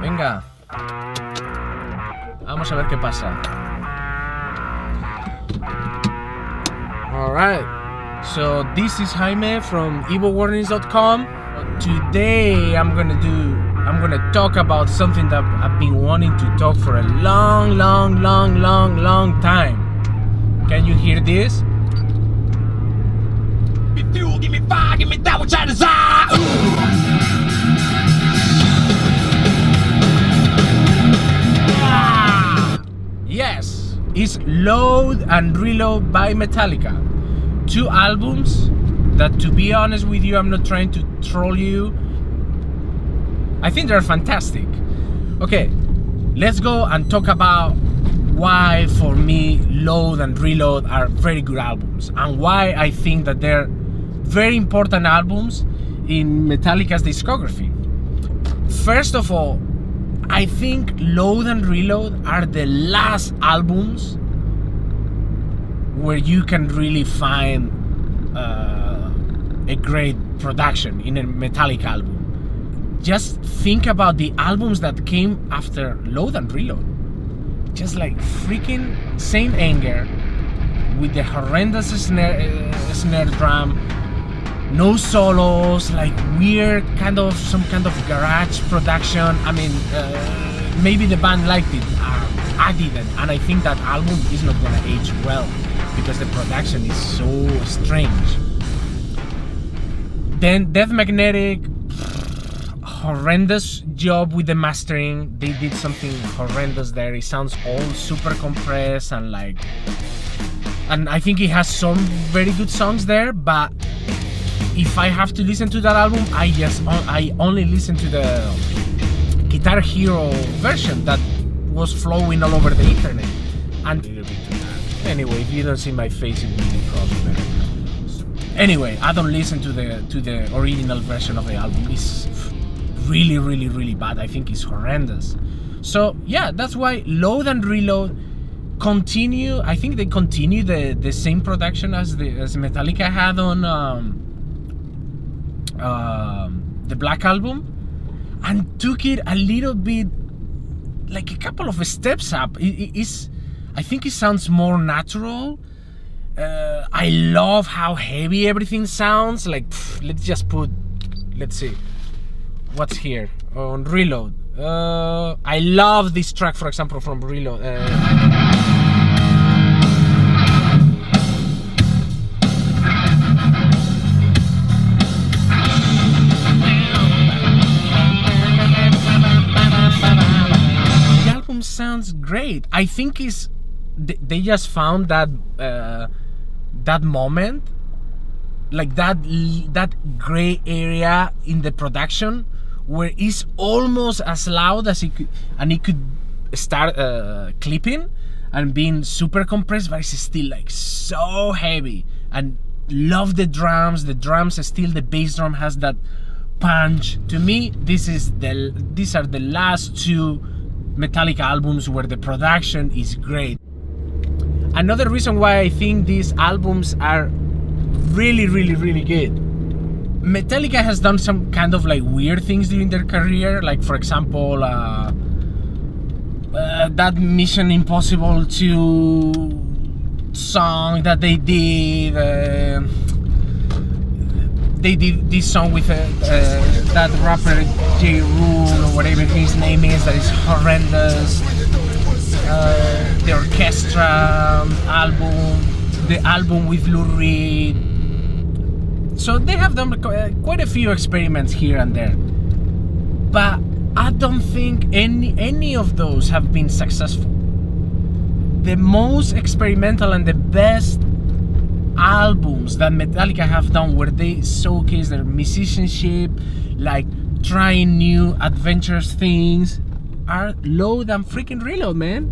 Venga. Vamos a ver qué pasa. Alright. So this is Jaime from evilwarnings.com. Today I'm gonna talk about something that I've been wanting to talk for a long time. Can you hear this? Give me fuel, give me fire, give me that which I desire. Yes, it's Load and Reload by Metallica. 2 albums that, to be honest with you, I'm not trying to troll you, I think they're fantastic. Okay, let's go and talk about why for me Load and Reload are very good albums and why I think that they're very important albums in Metallica's discography. First of all, I think Load and Reload are the last albums where you can really find a great production in a Metallica album. Just think about the albums that came after Load and Reload. Just like freaking Saint Anger with the horrendous snare drum, no solos, like weird some kind of garage production. I mean, maybe the band liked it. I didn't, and I think that album is not gonna age well because the production is so strange. Then Death Magnetic, horrendous job with the mastering. They did something horrendous there. It sounds all super compressed and I think it has some very good songs there, but if I have to listen to that album, I only listen to the Guitar Hero version that was flowing all over the internet. And anyway, if you don't see my face, it will be probably better. Anyway, I don't listen to the original version of the album. It's really bad. I think it's horrendous. So yeah, that's why Load and Reload continue. I think they continue the same production as Metallica had on the Black Album, and took it a little bit, like a couple of steps up. I think it sounds more natural. I love how heavy everything sounds. Like, let's see what's here on Reload. I love this track, for example, from Reload. The album sounds great. I think they just found that that moment, like that gray area in the production where it's almost as loud as it could, and it could start clipping and being super compressed, but it's still like so heavy. And love the drums. The drums still, the bass drum has that punch. To me, these are the last 2 Metallica albums where the production is great. Another reason why I think these albums are really good. Metallica has done some kind of like weird things during their career, like for example that Mission Impossible 2 song that they did. They did this song with that rapper J. Rule or whatever his name is, that is horrendous. The orchestra album, the album with Lou Reed. So they have done quite a few experiments here and there, but I don't think any of those have been successful. The most experimental and the best albums that Metallica have done, where they showcase their musicianship, like trying new adventurous things, are Load and freaking Reload, man.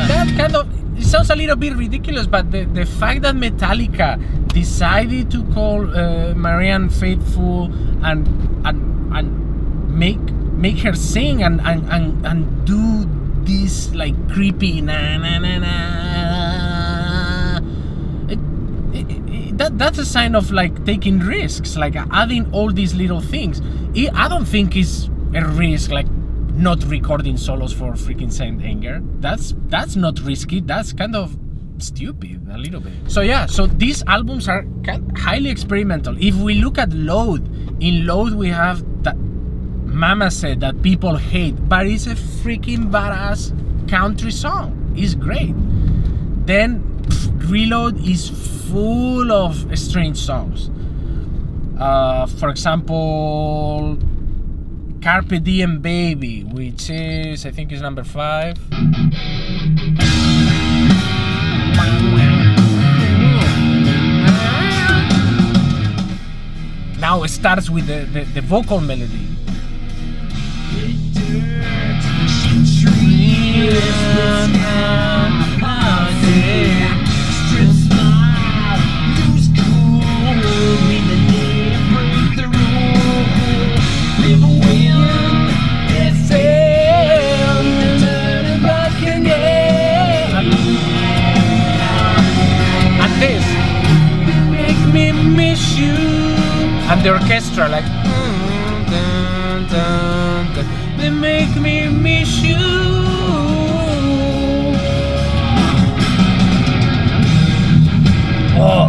That kind of, it sounds a little bit ridiculous, but the fact that Metallica decided to call Marianne Faithfull and make her sing and do this like creepy na na na na. that's a sign of like taking risks, like adding all these little things. I don't think it's a risk, like not recording solos for freaking Saint Anger. That's not risky. That's kind of stupid a little bit. So yeah, so these albums are highly experimental. If we look at Load, in Load we have that Mama Said that people hate, but it's a freaking badass country song. It's great. Then Reload is full of strange songs. For example, Carpe Diem Baby, which is, I think is number 5. Now it starts with the vocal melody. And the orchestra like dun, dun, dun, they make me miss you. Oh.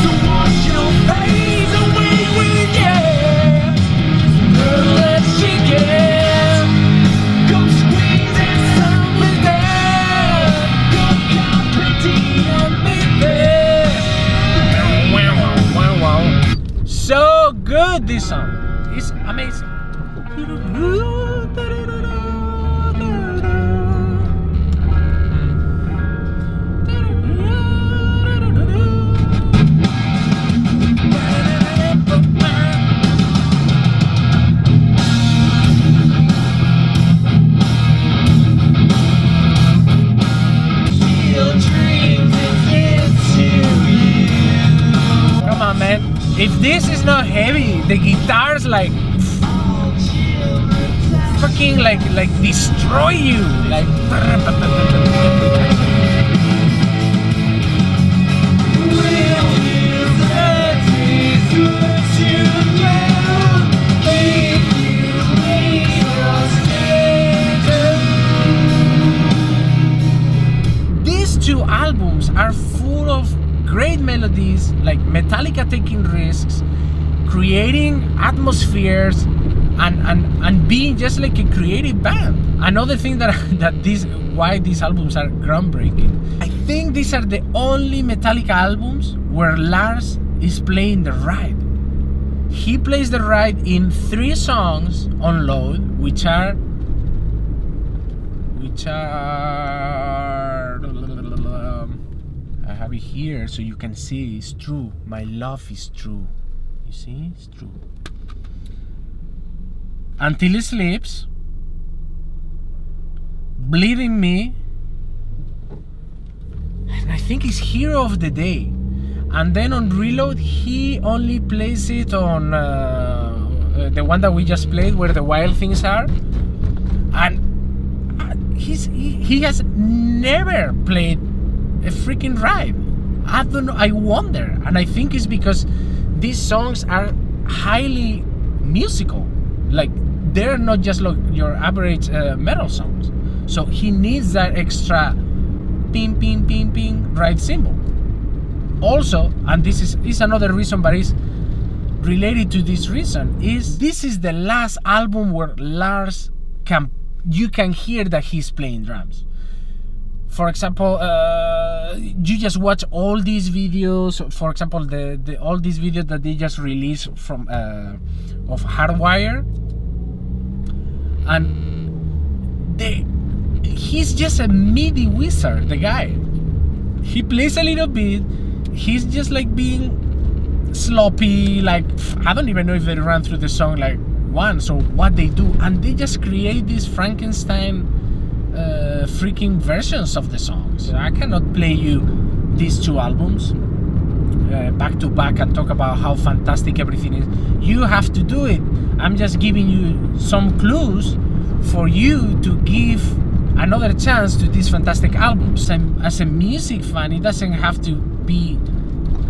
So wash your face away with yeah. Girl, let's shake it. Come squeeze it some with that. Go Carpe Diem, baby. So good, this song. It's amazing. Come on, man. If this is not heavy, the guitars like fucking like destroy you, like. These two albums are full of great melodies, like Metallica taking risks, creating atmospheres, and being just like a creative band. Another thing why these albums are groundbreaking. I think these are the only Metallica albums where Lars is playing the ride. He plays the ride in 3 songs on Load, which are I have it here so you can see. It's true. My love is true. You see, it's true. Until It Sleeps, Bleeding Me, and I think it's Hero of the Day. And then on Reload, he only plays it on the one that we just played, Where the Wild Things Are. And he has never played a freaking ride. I don't know, I wonder. And I think it's because these songs are highly musical. Like, they're not just like your average metal songs. So he needs that extra ping, ping, ping, ping ride cymbal. Also, and this is another reason, but it's related to this reason, is this is the last album where Lars you can hear that he's playing drums. For example, you just watch all these videos. For example, all these videos that they just released from of Hardwire, and he's just a MIDI wizard. The guy, he plays a little bit. He's just like being sloppy. Like, I don't even know if they ran through the song like once or what they do, and they just create these Frankenstein freaking versions of the songs. I cannot play you these 2 albums back to back and talk about how fantastic everything is. You have to do it. I'm just giving you some clues for you to give another chance to these fantastic albums. And as a music fan, it doesn't have to be.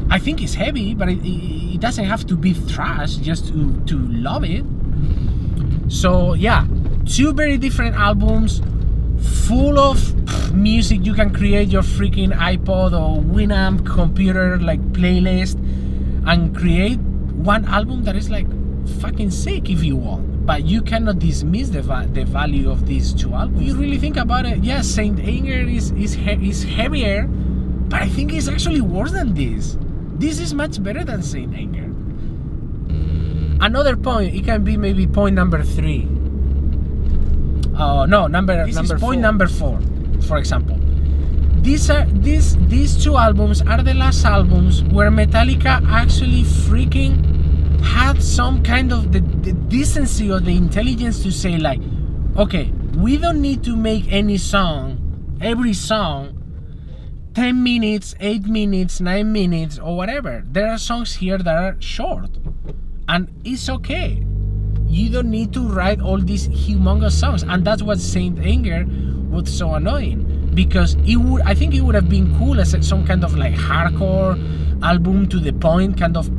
I think it's heavy, but it doesn't have to be thrash just to love it. So yeah, 2 very different albums, full of music. You can create your freaking iPod or Winamp computer like playlist and create one album that is like fucking sick if you want. But you cannot dismiss the value of these 2 albums. If you really think about it, yes, Saint Anger is heavier, but I think it's actually worse than this. This is much better than Saint Anger. Another point, it can be maybe point number 3. Point number 4, for example. These 2 albums are the last albums where Metallica actually freaking had some kind of the decency or the intelligence to say like, okay, we don't need to make every song 10 minutes, 8 minutes, 9 minutes, or whatever. There are songs here that are short, and it's okay. You don't need to write all these humongous songs, and that's what Saint Anger was so annoying, because I think it would have been cool as some kind of like hardcore album, to the point, kind of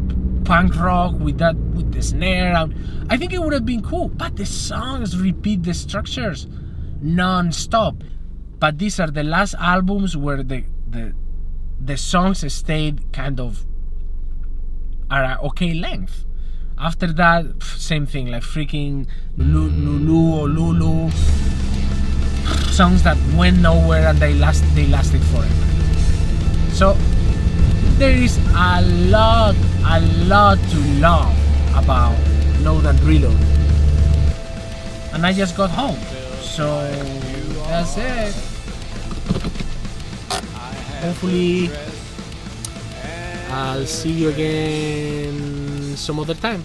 punk rock with the snare. I think it would have been cool, but the songs repeat the structures non-stop. But these are the last albums where the songs stayed kind of are a okay length. After that, same thing, like freaking Lulu or Lulu, songs that went nowhere and they lasted forever. So there is a lot to love about Load and Reload. And I just got home, so that's it. Hopefully I'll see you again some other time.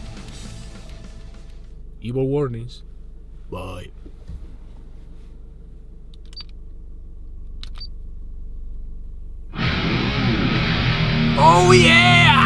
Evil warnings. Bye. Oh yeah!